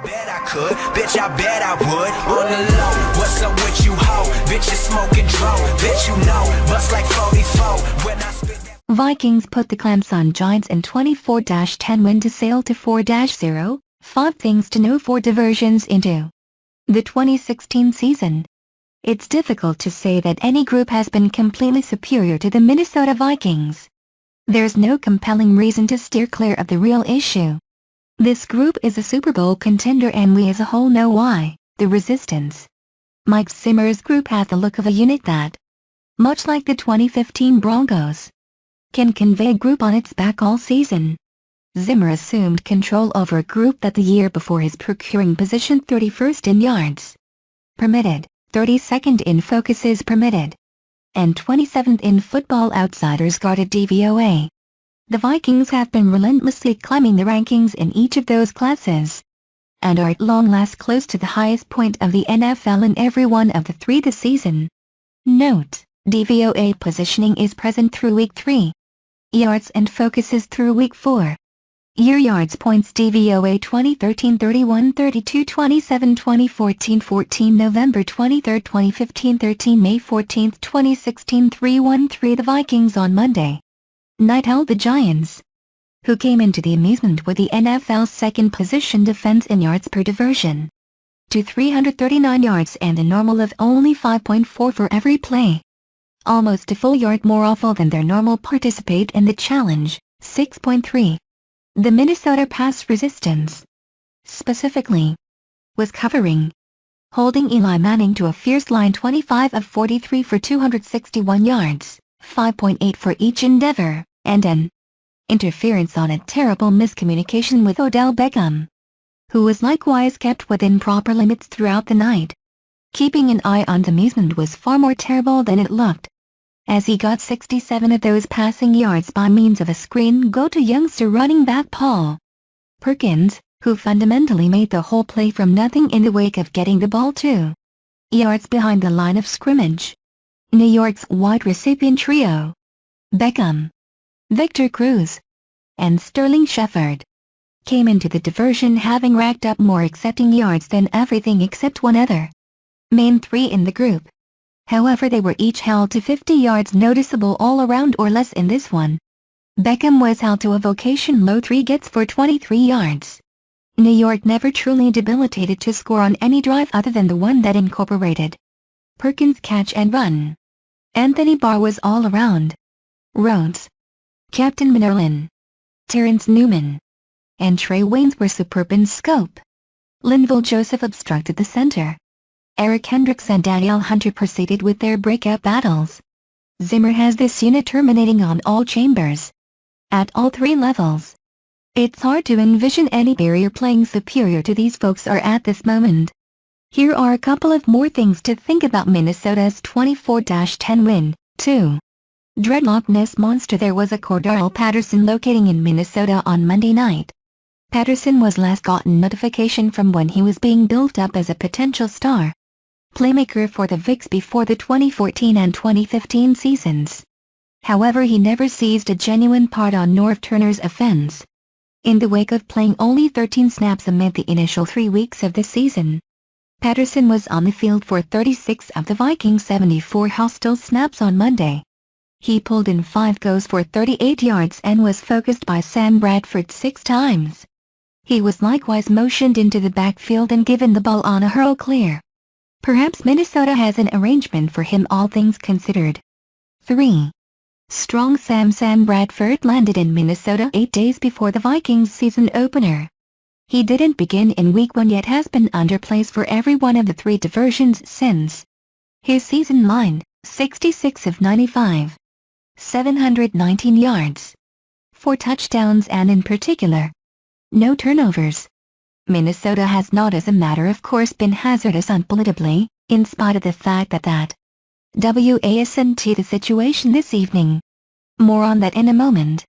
Bet I could, bitch, I bet I would. On the low, what's up with you, ho? Bitch, you smoking dro, bitch, you know, bust like 44 when I spit that. Vikings put the clamps on Giants in 24-10 win to sail to 4-0, 5 things to know for diversions into the 2016 season. It's difficult to say that any group has been completely superior to the Minnesota Vikings. There's no compelling reason to steer clear of the real issue. This group is a Super Bowl contender and we as a whole know why, the resistance. Mike Zimmer's group has the look of a unit that, much like the 2015 Broncos, can convey a group on its back all season. Zimmer assumed control over a group that the year before his procuring position 31st in yards permitted, 32nd in focuses permitted, and 27th in Football Outsiders guarded DVOA. The Vikings have been relentlessly climbing the rankings in each of those classes, and are at long last close to the highest point of the NFL in every one of the 3 this season. Note, DVOA positioning is present through Week 3. Yards and focuses through Week 4. Year yards points DVOA 2013 31 32 27 2014 14 November 23 2015 13 May 14 2016 3-1-3 The Vikings on Monday night held the Giants, who came into the amusement with the NFL's second position defense in yards per diversion, to 339 yards and a normal of only 5.4 for every play. Almost a full yard more awful than their normal participate in the challenge, 6.3. The Minnesota pass resistance, specifically, was covering, holding Eli Manning to a fierce line 25 of 43 for 261 yards, 5.8 for each endeavor, and an interference on a terrible miscommunication with Odell Beckham, who was likewise kept within proper limits throughout the night. Keeping an eye on the amusement was far more terrible than it looked, as he got 67 of those passing yards by means of a screen go to youngster running back Paul Perkins, who fundamentally made the whole play from nothing in the wake of getting the ball 2 yards behind the line of scrimmage. New York's wide recipient trio, Beckham, Victor Cruz, and Sterling Shepard, came into the diversion having racked up more accepting yards than everything except one other main 3 in the group. However, they were each held to 50 yards noticeable all around or less in this one. Beckham was held to a vocation low 3 gets for 23 yards. New York never truly debilitated to score on any drive other than the one that incorporated Perkins' catch and run. Anthony Barr was all around. Rhodes, Captain Manerlin, Terrence Newman, and Trey Waynes were superb in scope. Linval Joseph obstructed the center. Eric Hendricks and Danielle Hunter proceeded with their breakout battles. Zimmer has this unit terminating on all chambers, at all 3 levels. It's hard to envision any barrier playing superior to these folks are at this moment. Here are a couple of more things to think about Minnesota's 24-10 win, 2. Dreadlock Ness monster. There was a Cordarrelle Patterson locating in Minnesota on Monday night. Patterson was last gotten notification from when he was being built up as a potential star playmaker for the Vics before the 2014 and 2015 seasons. However, he never seized a genuine part on Norv Turner's offense. In the wake of playing only 13 snaps amid the initial 3 weeks of the season, Patterson was on the field for 36 of the Vikings' 74 hostile snaps on Monday. He pulled in 5 goes for 38 yards and was focused by Sam Bradford 6 times. He was likewise motioned into the backfield and given the ball on a hurl clear. Perhaps Minnesota has an arrangement for him, all things considered. 3. Strong Sam Bradford landed in Minnesota 8 days before the Vikings season opener. He didn't begin in Week 1 yet has been under plays for every one of the 3 diversions since. His season line, 66 of 95. 719 yards. 4 touchdowns and in particular, no turnovers. Minnesota has not as a matter of course been hazardous unpolitably, in spite of the fact that wasn't the situation this evening. More on that in a moment.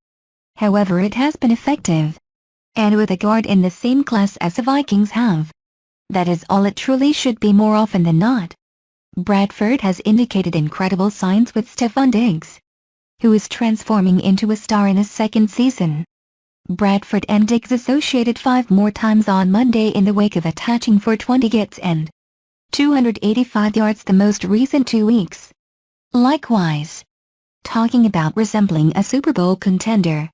However, it has been effective. And with a guard in the same class as the Vikings have. That is all it truly should be more often than not. Bradford has indicated incredible signs with Stephon Diggs, who is transforming into a star in his second season. Bradford and Diggs associated 5 more times on Monday in the wake of attaching for 20 gets and 285 yards the most recent 2 weeks. Likewise, talking about resembling a Super Bowl contender.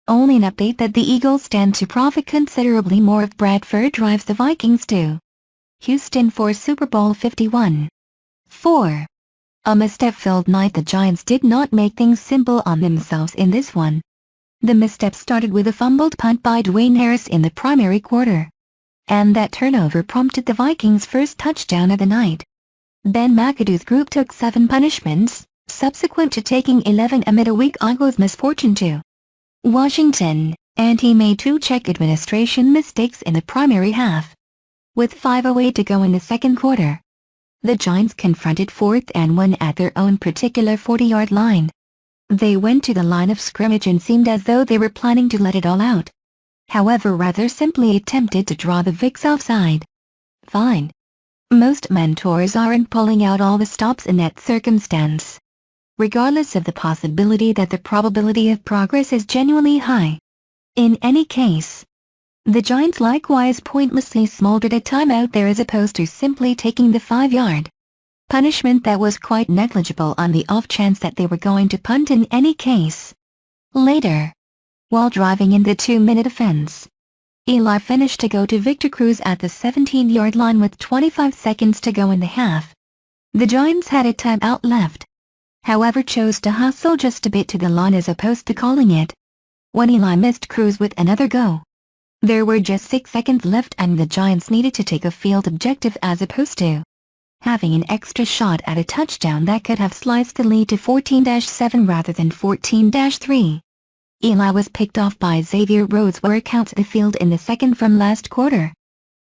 Only an update that the Eagles stand to profit considerably more if Bradford drives the Vikings to Houston for Super Bowl 51. 4. A misstep-filled night. The Giants did not make things simple on themselves in this one. The misstep started with a fumbled punt by Dwayne Harris in the primary quarter. And that turnover prompted the Vikings' first touchdown of the night. Ben McAdoo's group took 7 punishments, subsequent to taking 11 amid a week Eagles misfortune to Washington, and he made 2 check administration mistakes in the primary half. With 5:08 to go in the second quarter, the Giants confronted 4th and 1 at their own particular 40-yard line. They went to the line of scrimmage and seemed as though they were planning to let it all out. However, rather simply attempted to draw the Vics offside. Fine. Most mentors aren't pulling out all the stops in that circumstance, regardless of the possibility that the probability of progress is genuinely high. In any case, the Giants likewise pointlessly smoldered a timeout there as opposed to simply taking the 5-yard punishment that was quite negligible on the off chance that they were going to punt in any case. Later, while driving in the 2-minute offense, Eli finished to go to Victor Cruz at the 17-yard line with 25 seconds to go in the half. The Giants had a timeout left, however chose to hustle just a bit to the line as opposed to calling it. When Eli missed Cruz with another go, there were just 6 seconds left and the Giants needed to take a field objective as opposed to having an extra shot at a touchdown that could have sliced the lead to 14-7 rather than 14-3. Eli was picked off by Xavier Rhodes where it counts the field in the second from last quarter,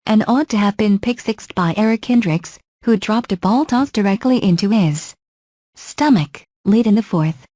and ought to have been pick-sixed by Eric Hendricks, who dropped a ball tossed directly into his stomach, late in the fourth.